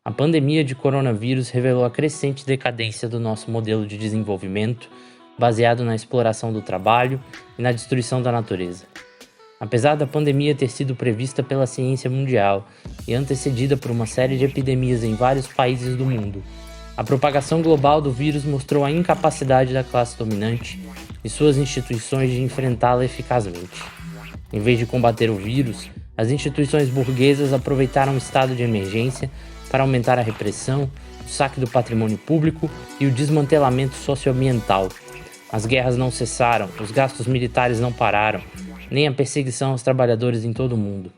A pandemia de coronavírus revelou a crescente decadência do nosso modelo de desenvolvimento, baseado na exploração do trabalho e na destruição da natureza. Apesar da pandemia ter sido prevista pela ciência mundial e antecedida por uma série de epidemias em vários países do mundo, a propagação global do vírus mostrou a incapacidade da classe dominante e suas instituições de enfrentá-la eficazmente. Em vez de combater o vírus, as instituições burguesas aproveitaram o estado de emergência para aumentar a repressão, o saque do patrimônio público e o desmantelamento socioambiental. As guerras não cessaram, os gastos militares não pararam, nem a perseguição aos trabalhadores em todo o mundo.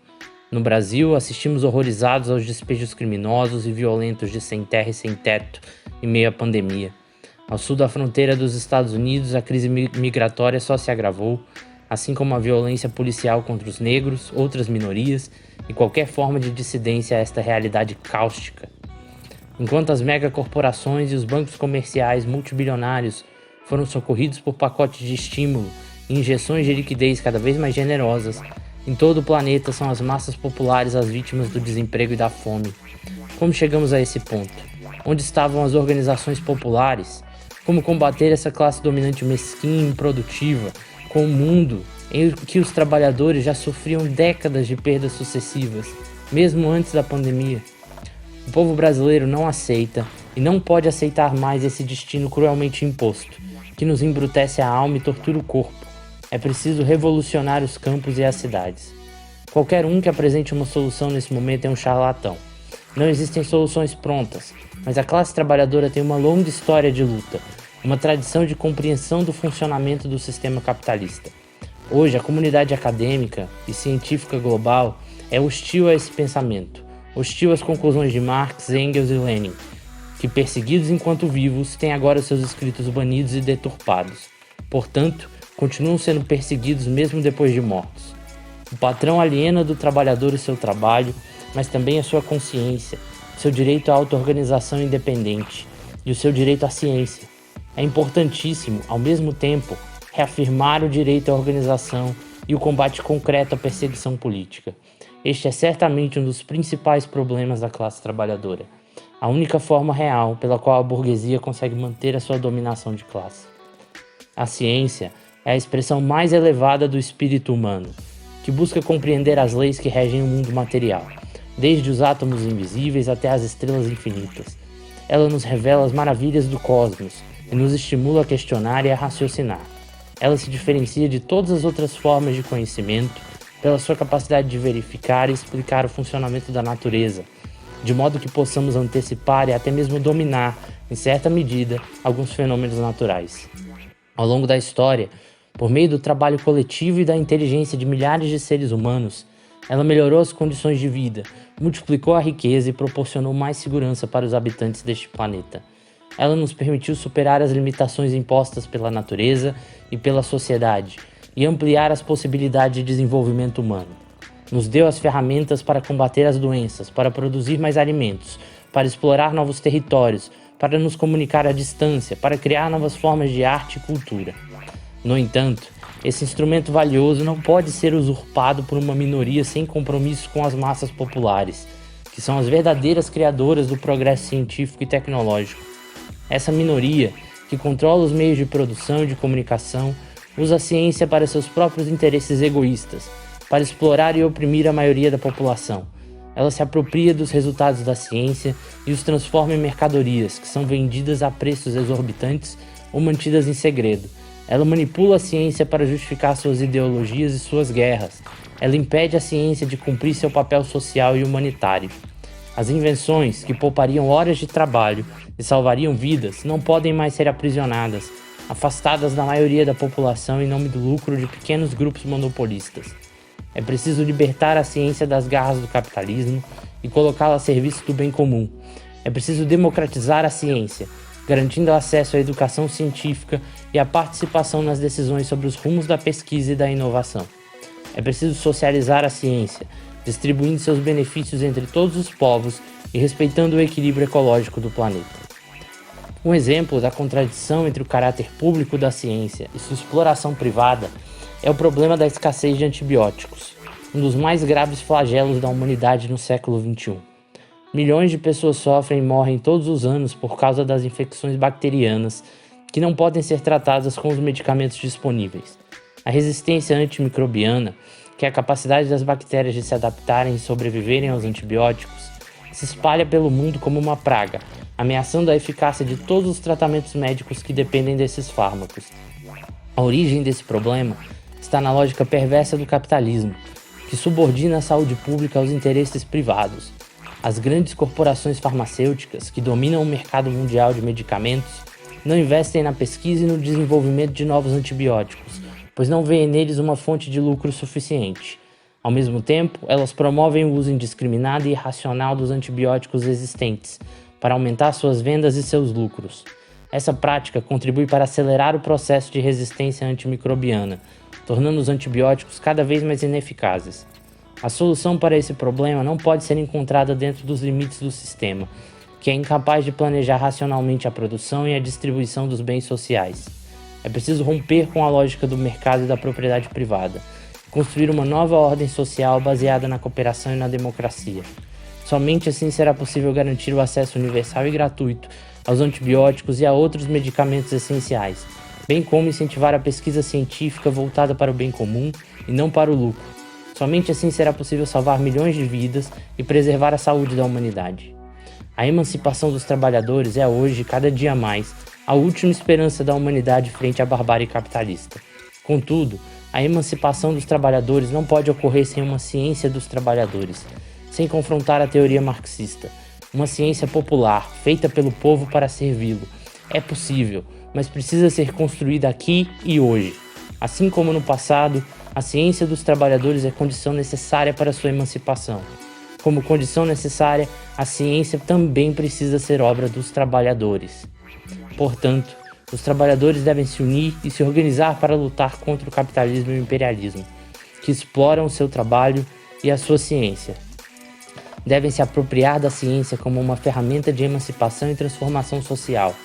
No Brasil, assistimos horrorizados aos despejos criminosos e violentos de sem terra e sem teto em meio à pandemia. Ao sul da fronteira dos Estados Unidos, a crise migratória só se agravou, assim como a violência policial contra os negros, outras minorias e qualquer forma de dissidência a esta realidade cáustica. Enquanto as megacorporações e os bancos comerciais multibilionários foram socorridos por pacotes de estímulo e injeções de liquidez cada vez mais generosas, em todo o planeta são as massas populares as vítimas do desemprego e da fome. Como chegamos a esse ponto? Onde estavam as organizações populares? Como combater essa classe dominante mesquinha e improdutiva, com um mundo em que os trabalhadores já sofriam décadas de perdas sucessivas, mesmo antes da pandemia? O povo brasileiro não aceita e não pode aceitar mais esse destino cruelmente imposto, que nos embrutece a alma e tortura o corpo. É preciso revolucionar os campos e as cidades. Qualquer um que apresente uma solução nesse momento é um charlatão. Não existem soluções prontas, mas a classe trabalhadora tem uma longa história de luta, uma tradição de compreensão do funcionamento do sistema capitalista. Hoje, a comunidade acadêmica e científica global é hostil a esse pensamento, hostil às conclusões de Marx, Engels e Lenin, que, perseguidos enquanto vivos, têm agora seus escritos banidos e deturpados. Portanto, continuam sendo perseguidos mesmo depois de mortos. O patrão aliena do trabalhador o seu trabalho, mas também a sua consciência, seu direito à auto-organização independente e o seu direito à ciência. É importantíssimo, ao mesmo tempo, reafirmar o direito à organização e o combate concreto à perseguição política. Este é certamente um dos principais problemas da classe trabalhadora, a única forma real pela qual a burguesia consegue manter a sua dominação de classe. A ciência é a expressão mais elevada do espírito humano, que busca compreender as leis que regem o mundo material, desde os átomos invisíveis até as estrelas infinitas. Ela nos revela as maravilhas do cosmos e nos estimula a questionar e a raciocinar. Ela se diferencia de todas as outras formas de conhecimento pela sua capacidade de verificar e explicar o funcionamento da natureza, de modo que possamos antecipar e até mesmo dominar, em certa medida, alguns fenômenos naturais. Ao longo da história, por meio do trabalho coletivo e da inteligência de milhares de seres humanos, ela melhorou as condições de vida, multiplicou a riqueza e proporcionou mais segurança para os habitantes deste planeta. Ela nos permitiu superar as limitações impostas pela natureza e pela sociedade e ampliar as possibilidades de desenvolvimento humano. Nos deu as ferramentas para combater as doenças, para produzir mais alimentos, para explorar novos territórios, para nos comunicar à distância, para criar novas formas de arte e cultura. No entanto, esse instrumento valioso não pode ser usurpado por uma minoria sem compromisso com as massas populares, que são as verdadeiras criadoras do progresso científico e tecnológico. Essa minoria, que controla os meios de produção e de comunicação, usa a ciência para seus próprios interesses egoístas, para explorar e oprimir a maioria da população. Ela se apropria dos resultados da ciência e os transforma em mercadorias, que são vendidas a preços exorbitantes ou mantidas em segredo. Ela manipula a ciência para justificar suas ideologias e suas guerras. Ela impede a ciência de cumprir seu papel social e humanitário. As invenções, que poupariam horas de trabalho e salvariam vidas, não podem mais ser aprisionadas, afastadas da maioria da população em nome do lucro de pequenos grupos monopolistas. É preciso libertar a ciência das garras do capitalismo e colocá-la a serviço do bem comum. É preciso democratizar a ciência, garantindo acesso à educação científica e a participação nas decisões sobre os rumos da pesquisa e da inovação. É preciso socializar a ciência, distribuindo seus benefícios entre todos os povos e respeitando o equilíbrio ecológico do planeta. Um exemplo da contradição entre o caráter público da ciência e sua exploração privada é o problema da escassez de antibióticos, um dos mais graves flagelos da humanidade no século XXI. Milhões de pessoas sofrem e morrem todos os anos por causa das infecções bacterianas que não podem ser tratadas com os medicamentos disponíveis. A resistência antimicrobiana, que é a capacidade das bactérias de se adaptarem e sobreviverem aos antibióticos, se espalha pelo mundo como uma praga, ameaçando a eficácia de todos os tratamentos médicos que dependem desses fármacos. A origem desse problema está na lógica perversa do capitalismo, que subordina a saúde pública aos interesses privados. As grandes corporações farmacêuticas, que dominam o mercado mundial de medicamentos, não investem na pesquisa e no desenvolvimento de novos antibióticos, pois não veem neles uma fonte de lucro suficiente. Ao mesmo tempo, elas promovem o uso indiscriminado e irracional dos antibióticos existentes, para aumentar suas vendas e seus lucros. Essa prática contribui para acelerar o processo de resistência antimicrobiana, tornando os antibióticos cada vez mais ineficazes. A solução para esse problema não pode ser encontrada dentro dos limites do sistema, que é incapaz de planejar racionalmente a produção e a distribuição dos bens sociais. É preciso romper com a lógica do mercado e da propriedade privada, construir uma nova ordem social baseada na cooperação e na democracia. Somente assim será possível garantir o acesso universal e gratuito aos antibióticos e a outros medicamentos essenciais, bem como incentivar a pesquisa científica voltada para o bem comum e não para o lucro. Somente assim será possível salvar milhões de vidas e preservar a saúde da humanidade. A emancipação dos trabalhadores é hoje, cada dia mais, a última esperança da humanidade frente à barbárie capitalista. Contudo, a emancipação dos trabalhadores não pode ocorrer sem uma ciência dos trabalhadores, sem confrontar a teoria marxista. Uma ciência popular, feita pelo povo para servi-lo. É possível, mas precisa ser construída aqui e hoje. Assim como no passado, a ciência dos trabalhadores é condição necessária para sua emancipação. Como condição necessária, a ciência também precisa ser obra dos trabalhadores. Portanto, os trabalhadores devem se unir e se organizar para lutar contra o capitalismo e o imperialismo, que exploram o seu trabalho e a sua ciência. Devem se apropriar da ciência como uma ferramenta de emancipação e transformação social.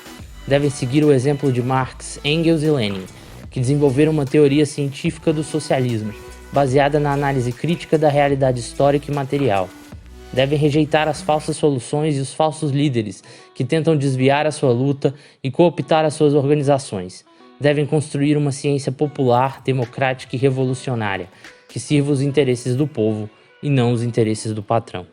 Devem seguir o exemplo de Marx, Engels e Lenin, que desenvolveram uma teoria científica do socialismo, baseada na análise crítica da realidade histórica e material. Devem rejeitar as falsas soluções e os falsos líderes que tentam desviar a sua luta e cooptar as suas organizações. Devem construir uma ciência popular, democrática e revolucionária, que sirva os interesses do povo e não os interesses do patrão.